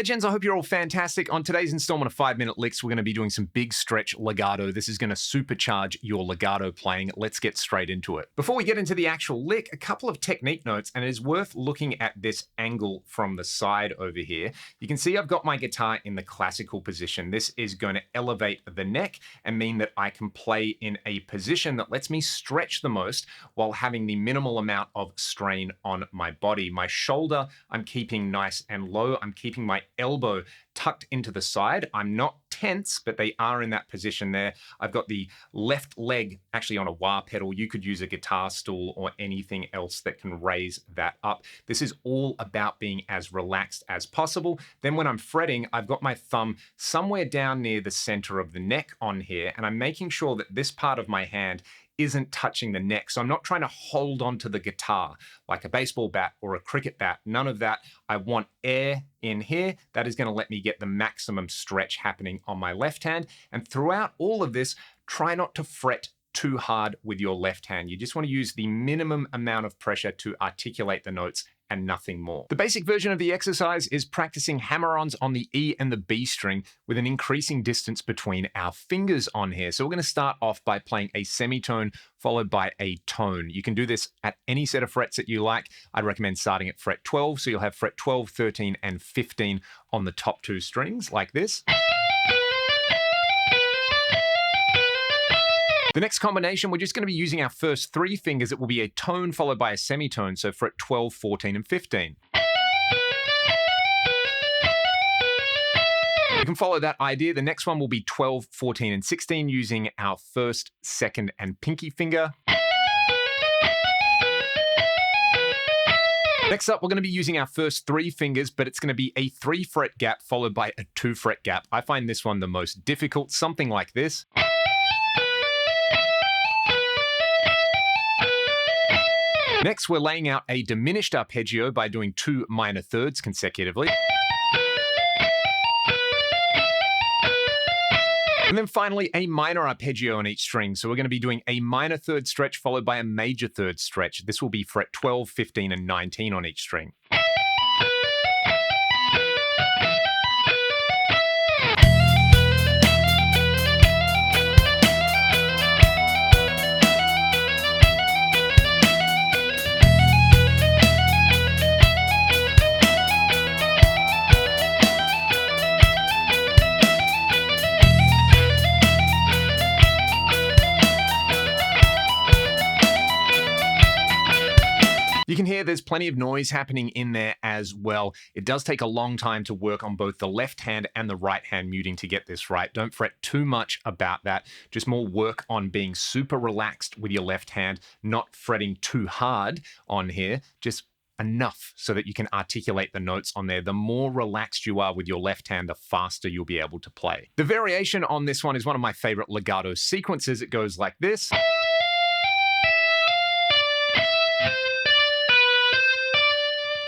legends, I hope you're all fantastic. On today's installment of 5-Minute Licks, we're going to be doing some big stretch legato. This is going to supercharge your legato playing. Let's get straight into it. Before we get into the actual lick, a couple of technique notes, and it is worth looking at this angle from the side over here. You can see I've got my guitar in the classical position. This is going to elevate the neck and mean that I can play in a position that lets me stretch the most while having the minimal amount of strain on my body. My shoulder, I'm keeping nice and low. I'm keeping my elbow tucked into the side. I'm not tense, but they are in that position there. I've got the left leg actually on a wah pedal. You could use a guitar stool or anything else that can raise that up. This is all about being as relaxed as possible. Then when I'm fretting, I've got my thumb somewhere down near the center of the neck on here, and I'm making sure that this part of my hand isn't touching the neck. So I'm not trying to hold onto the guitar like a baseball bat or a cricket bat. None of that. I want air in here. That is going to let me get the maximum stretch happening on my left hand. And throughout all of this, try not to fret too hard with your left hand. You just want to use the minimum amount of pressure to articulate the notes and nothing more. The basic version of the exercise is practicing hammer-ons on the E and the B string with an increasing distance between our fingers on here. So we're going to start off by playing a semitone followed by a tone. You can do this at any set of frets that you like. I'd recommend starting at fret 12, so you'll have fret 12, 13, and 15 on the top two strings like this. The next combination, we're just going to be using our first three fingers. It will be a tone followed by a semitone, so fret 12, 14, and 15. You can follow that idea. The next one will be 12, 14, and 16 using our first, second, and pinky finger. Next up, we're going to be using our first three fingers, but it's going to be a 3-fret gap followed by a 2-fret gap. I find this one the most difficult, something like this. Next, we're laying out a diminished arpeggio by doing 2 minor thirds consecutively. And then finally, a minor arpeggio on each string. So we're going to be doing a minor third stretch followed by a major third stretch. This will be fret 12, 15, and 19 on each string. You can hear there's plenty of noise happening in there as well. It does take a long time to work on both the left hand and the right hand muting to get this right. Don't fret too much about that. Just more work on being super relaxed with your left hand, not fretting too hard on here. Just enough so that you can articulate the notes on there. The more relaxed you are with your left hand, the faster you'll be able to play. The variation on this one is one of my favorite legato sequences. It goes like this.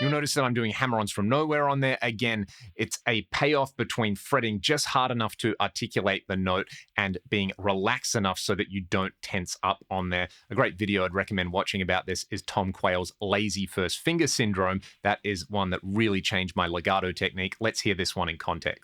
You'll notice that I'm doing hammer-ons from nowhere on there. Again, it's a payoff between fretting just hard enough to articulate the note and being relaxed enough so that you don't tense up on there. A great video I'd recommend watching about this is Tom Quayle's Lazy First Finger Syndrome. That is one that really changed my legato technique. Let's hear this one in context.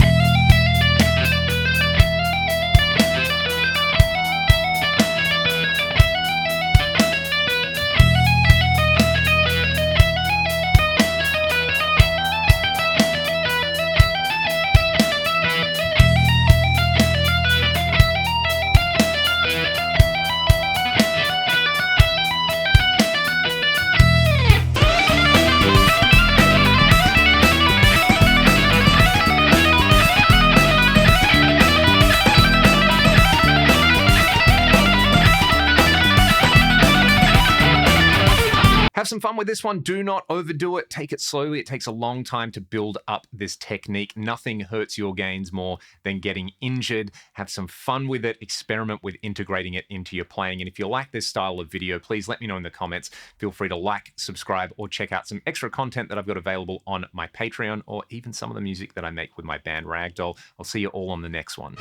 Have some fun with this one. Do not overdo it. Take it slowly. It takes a long time to build up this technique. Nothing hurts your gains more than getting injured. Have some fun with it. Experiment with integrating it into your playing. And if you like this style of video, please let me know in the comments. Feel free to like, subscribe, or check out some extra content that I've got available on my Patreon, or even some of the music that I make with my band Ragdoll. I'll see you all on the next one.